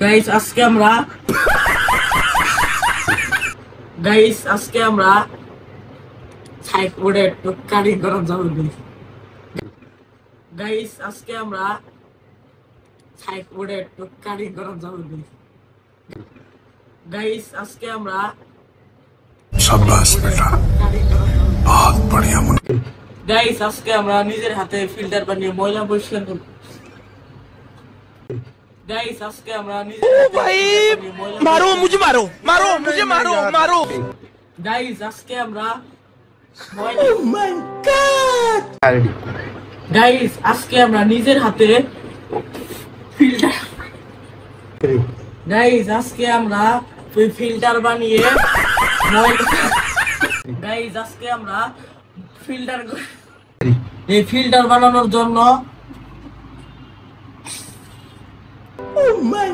Guys আজকে আমরা সাইকবোর্ডে একটু কাটিং করা যাবে। গাইস আজকে আমরা সাইকবোর্ডে একটু কাটিং করা যাবে। গাইস আজকে আমরা शाबाश बेटा बहुत बढ़िया मुन्ना। গাইস আজকে আমরা নিজের হাতে ফিল্টার বানিয়ে ময়লা পরিষ্কার করব। गाइस আজকে আমরা নিজের হাতে भाई मारो मुझे मारो मारो मुझे मारो मारो गाइस আজকে আমরা ओह माय गॉड गाइस আজকে আমরা নিজের হাতে ফিল্টার गाइस আজকে আমরা ফিল্টার বানিয়ে गाइस আজকে আমরা ফিল্টার এই ফিল্টার বানানোর জন্য Oh my